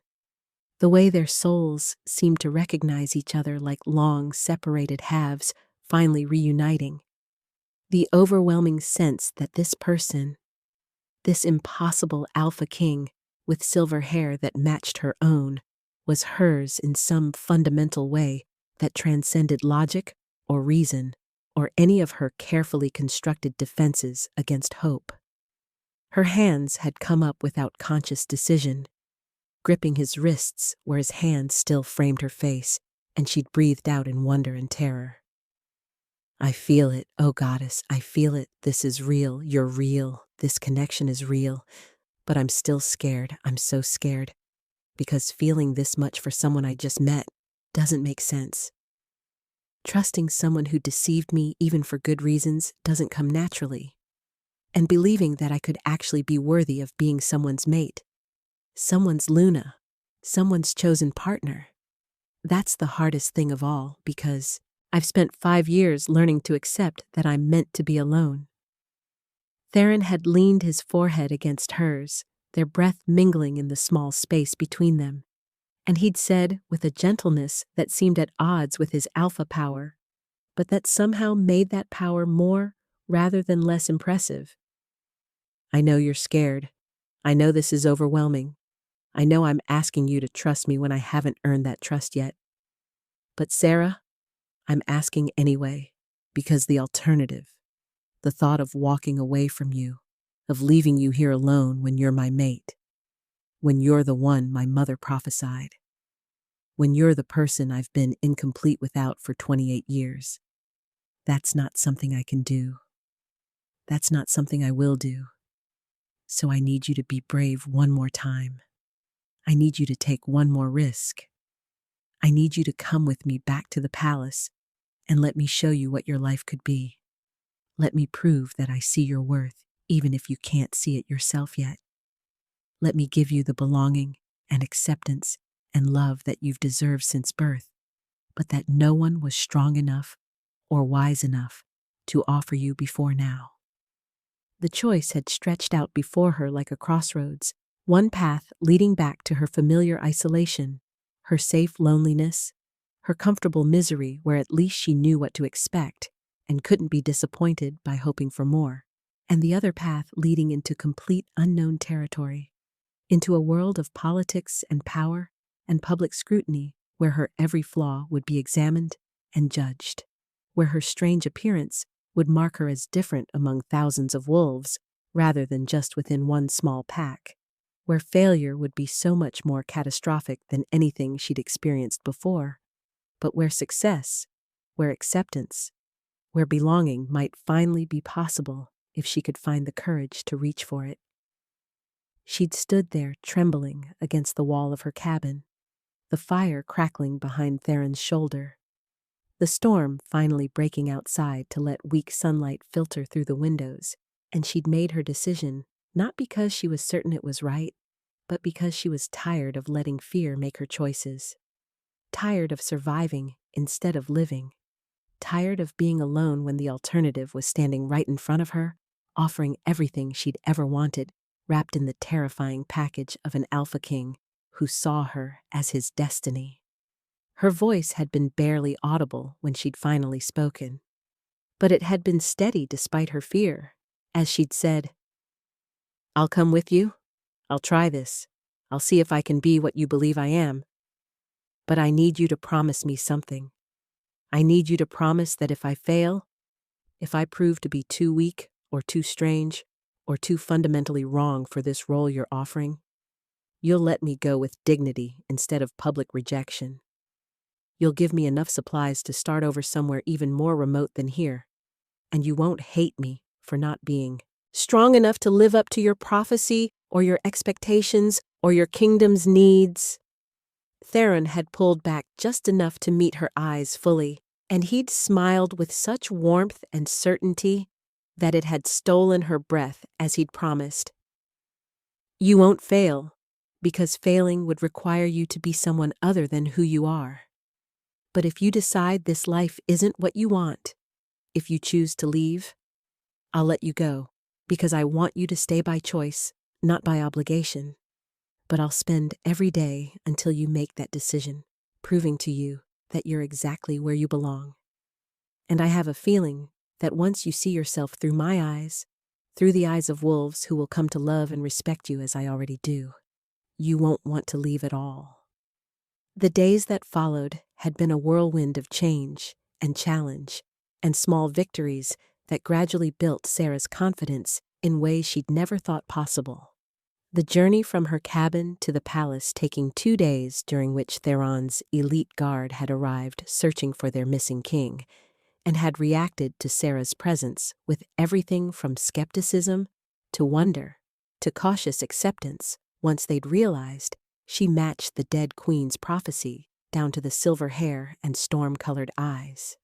the way their souls seemed to recognize each other like long separated halves finally reuniting, the overwhelming sense that this person, this impossible alpha king with silver hair that matched her own, was hers in some fundamental way that transcended logic or reason or any of her carefully constructed defenses against hope. Her hands had come up without conscious decision, gripping his wrists where his hands still framed her face, and she'd breathed out in wonder and terror. "I feel it, oh goddess, I feel it. This is real, you're real, this connection is real. But I'm still scared, I'm so scared, because feeling this much for someone I just met doesn't make sense. Trusting someone who deceived me even for good reasons doesn't come naturally. And believing that I could actually be worthy of being someone's mate, someone's Luna, someone's chosen partner. That's the hardest thing of all, because I've spent 5 years learning to accept that I'm meant to be alone." Theron had leaned his forehead against hers, their breath mingling in the small space between them, and he'd said with a gentleness that seemed at odds with his alpha power, but that somehow made that power more rather than less impressive. "I know you're scared. I know this is overwhelming. I know I'm asking you to trust me when I haven't earned that trust yet. But Sarah, I'm asking anyway, because the alternative, the thought of walking away from you, of leaving you here alone when you're my mate, when you're the one my mother prophesied, when you're the person I've been incomplete without for 28 years, that's not something I can do. That's not something I will do. So I need you to be brave one more time. I need you to take one more risk. I need you to come with me back to the palace and let me show you what your life could be. Let me prove that I see your worth, even if you can't see it yourself yet. Let me give you the belonging and acceptance and love that you've deserved since birth, but that no one was strong enough or wise enough to offer you before now." The choice had stretched out before her like a crossroads, one path leading back to her familiar isolation, her safe loneliness, her comfortable misery where at least she knew what to expect and couldn't be disappointed by hoping for more, and the other path leading into complete unknown territory, into a world of politics and power and public scrutiny where her every flaw would be examined and judged, where her strange appearance would mark her as different among thousands of wolves rather than just within one small pack, where failure would be so much more catastrophic than anything she'd experienced before, but where success, where acceptance, where belonging might finally be possible if she could find the courage to reach for it. She'd stood there trembling against the wall of her cabin, the fire crackling behind Theron's shoulder, the storm finally breaking outside to let weak sunlight filter through the windows, and she'd made her decision not because she was certain it was right, but because she was tired of letting fear make her choices. Tired of surviving instead of living. Tired of being alone when the alternative was standing right in front of her, offering everything she'd ever wanted, wrapped in the terrifying package of an Alpha King who saw her as his destiny. Her voice had been barely audible when she'd finally spoken, but it had been steady despite her fear, as she'd said, "I'll come with you. I'll try this. I'll see if I can be what you believe I am. But I need you to promise me something. I need you to promise that if I fail, if I prove to be too weak or too strange or too fundamentally wrong for this role you're offering, you'll let me go with dignity instead of public rejection. You'll give me enough supplies to start over somewhere even more remote than here, and you won't hate me for not being strong enough to live up to your prophecy or your expectations or your kingdom's needs." Theron had pulled back just enough to meet her eyes fully, and he'd smiled with such warmth and certainty that it had stolen her breath as he'd promised. "You won't fail, because failing would require you to be someone other than who you are. But if you decide this life isn't what you want, if you choose to leave, I'll let you go, because I want you to stay by choice, not by obligation. But I'll spend every day until you make that decision, proving to you that you're exactly where you belong. And I have a feeling that once you see yourself through my eyes, through the eyes of wolves who will come to love and respect you as I already do, you won't want to leave at all." The days that followed had been a whirlwind of change and challenge and small victories that gradually built Sarah's confidence in ways she'd never thought possible. The journey from her cabin to the palace taking 2 days, during which Theron's elite guard had arrived searching for their missing king, and had reacted to Sarah's presence with everything from skepticism to wonder to cautious acceptance once they'd realized she matched the dead queen's prophecy down to the silver hair and storm-colored eyes.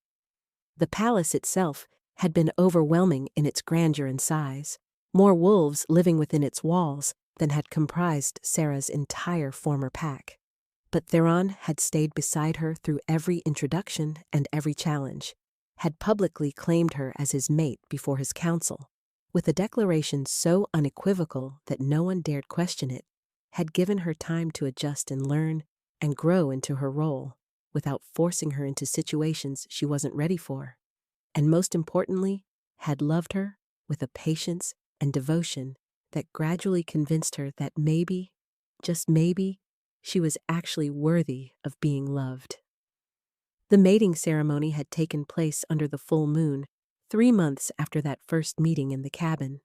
The palace itself had been overwhelming in its grandeur and size, more wolves living within its walls than had comprised Sarah's entire former pack. But Theron had stayed beside her through every introduction and every challenge, had publicly claimed her as his mate before his council, with a declaration so unequivocal that no one dared question it, had given her time to adjust and learn and grow into her role without forcing her into situations she wasn't ready for, and most importantly, had loved her with a patience and devotion that gradually convinced her that maybe, just maybe, she was actually worthy of being loved. The mating ceremony had taken place under the full moon, 3 months after that first meeting in the cabin.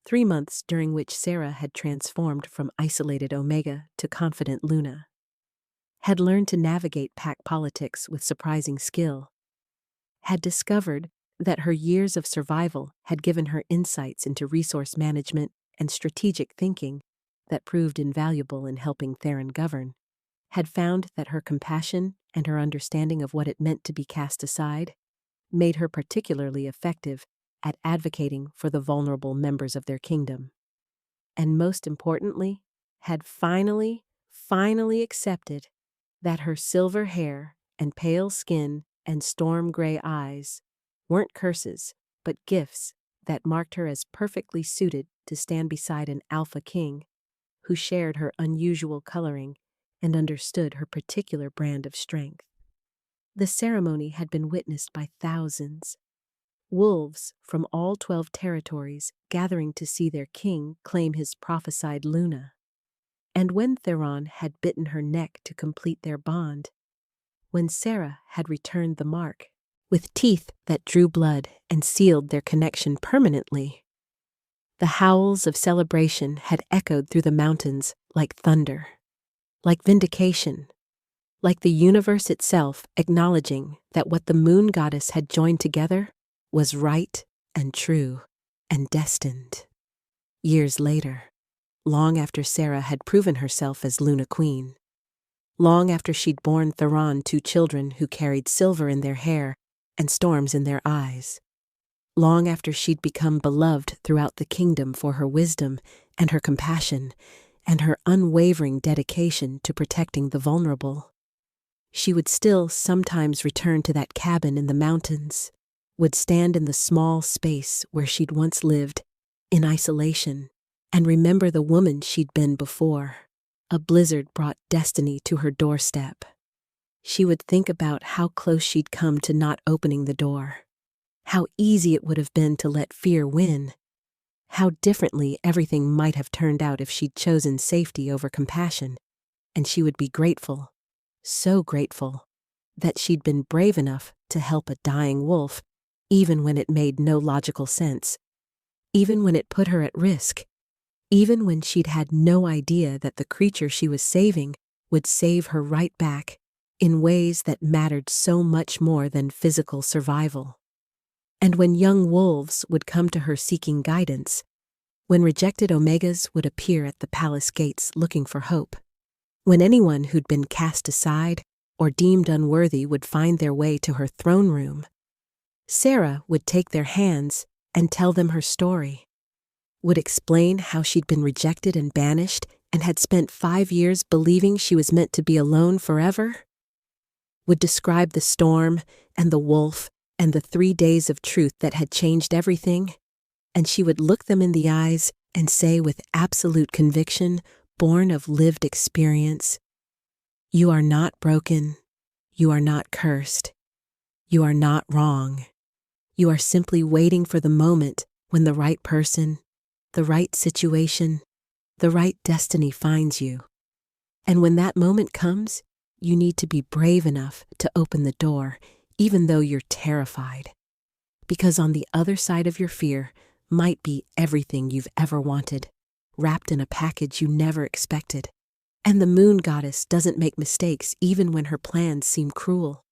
3 months during which Sarah had transformed from isolated Omega to confident Luna, had learned to navigate pack politics with surprising skill, had discovered that her years of survival had given her insights into resource management and strategic thinking that proved invaluable in helping Theron govern, had found that her compassion and her understanding of what it meant to be cast aside made her particularly effective at advocating for the vulnerable members of their kingdom, and most importantly, had finally accepted that her silver hair and pale skin and storm-gray eyes weren't curses, but gifts that marked her as perfectly suited to stand beside an Alpha King who shared her unusual coloring and understood her particular brand of strength. The ceremony had been witnessed by thousands, wolves from all 12 territories gathering to see their king claim his prophesied Luna. And when Theron had bitten her neck to complete their bond, when Sarah had returned the mark, with teeth that drew blood and sealed their connection permanently, the howls of celebration had echoed through the mountains like thunder, like vindication, like the universe itself acknowledging that what the moon goddess had joined together was right and true and destined. Years later, long after Sarah had proven herself as Luna Queen, long after she'd borne Theron 2 children who carried silver in their hair and storms in their eyes, long after she'd become beloved throughout the kingdom for her wisdom and her compassion and her unwavering dedication to protecting the vulnerable, she would still sometimes return to that cabin in the mountains, would stand in the small space where she'd once lived, in isolation, and remember the woman she'd been before. A blizzard brought destiny to her doorstep. She would think about how close she'd come to not opening the door, how easy it would have been to let fear win, how differently everything might have turned out if she'd chosen safety over compassion, and she would be grateful, so grateful, that she'd been brave enough to help a dying wolf, even when it made no logical sense, even when it put her at risk, even when she'd had no idea that the creature she was saving would save her right back in ways that mattered so much more than physical survival. And when young wolves would come to her seeking guidance, when rejected omegas would appear at the palace gates looking for hope, when anyone who'd been cast aside or deemed unworthy would find their way to her throne room, Sarah would take their hands and tell them her story, would explain how she'd been rejected and banished and had spent 5 years believing she was meant to be alone forever, would describe the storm and the wolf and the 3 days of truth that had changed everything, and she would look them in the eyes and say with absolute conviction, born of lived experience, "You are not broken. You are not cursed. You are not wrong. You are simply waiting for the moment when the right person, the right situation, the right destiny finds you. And when that moment comes, you need to be brave enough to open the door, even though you're terrified. Because on the other side of your fear might be everything you've ever wanted, wrapped in a package you never expected. And the moon goddess doesn't make mistakes even when her plans seem cruel.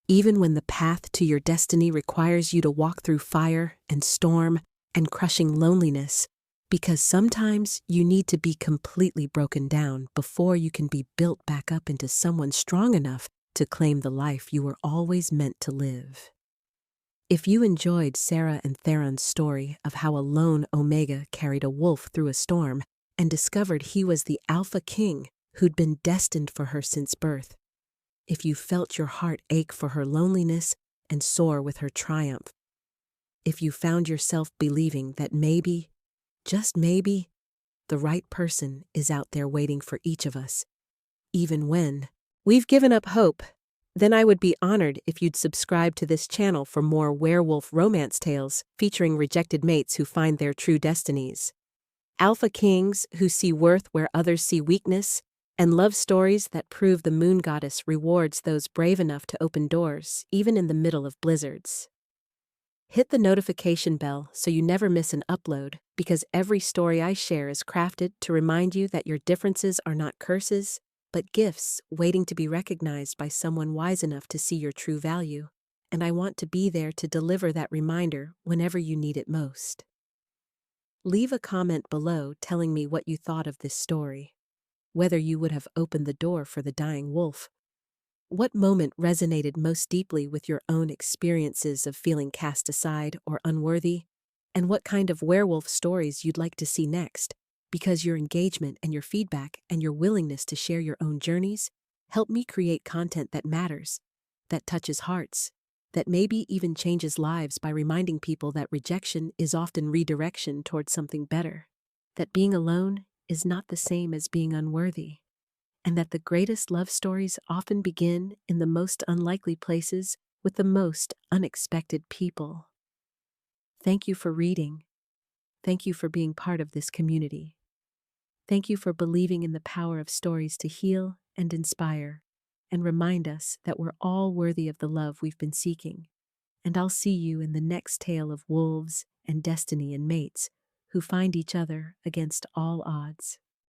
Even when the path to your destiny requires you to walk through fire and storm and crushing loneliness, because sometimes you need to be completely broken down before you can be built back up into someone strong enough to claim the life you were always meant to live. If you enjoyed Sarah and Theron's story of how a lone Omega carried a wolf through a storm and discovered he was the Alpha King who'd been destined for her since birth, if you felt your heart ache for her loneliness and soar with her triumph, if you found yourself believing that maybe, just maybe, the right person is out there waiting for each of us, even when we've given up hope, then I would be honored if you'd subscribe to this channel for more werewolf romance tales featuring rejected mates who find their true destinies, alpha kings who see worth where others see weakness, and love stories that prove the moon goddess rewards those brave enough to open doors, even in the middle of blizzards. Hit the notification bell so you never miss an upload, because every story I share is crafted to remind you that your differences are not curses, but gifts waiting to be recognized by someone wise enough to see your true value, and I want to be there to deliver that reminder whenever you need it most. Leave a comment below telling me what you thought of this story, whether you would have opened the door for the dying wolf. What moment resonated most deeply with your own experiences of feeling cast aside or unworthy, and what kind of werewolf stories you'd like to see next, because your engagement and your feedback and your willingness to share your own journeys help me create content that matters, that touches hearts, that maybe even changes lives by reminding people that rejection is often redirection towards something better, that being alone is not the same as being unworthy, and that the greatest love stories often begin in the most unlikely places with the most unexpected people. Thank you for reading. Thank you for being part of this community. Thank you for believing in the power of stories to heal and inspire, and remind us that we're all worthy of the love we've been seeking. And I'll see you in the next tale of wolves and destiny and mates who find each other against all odds.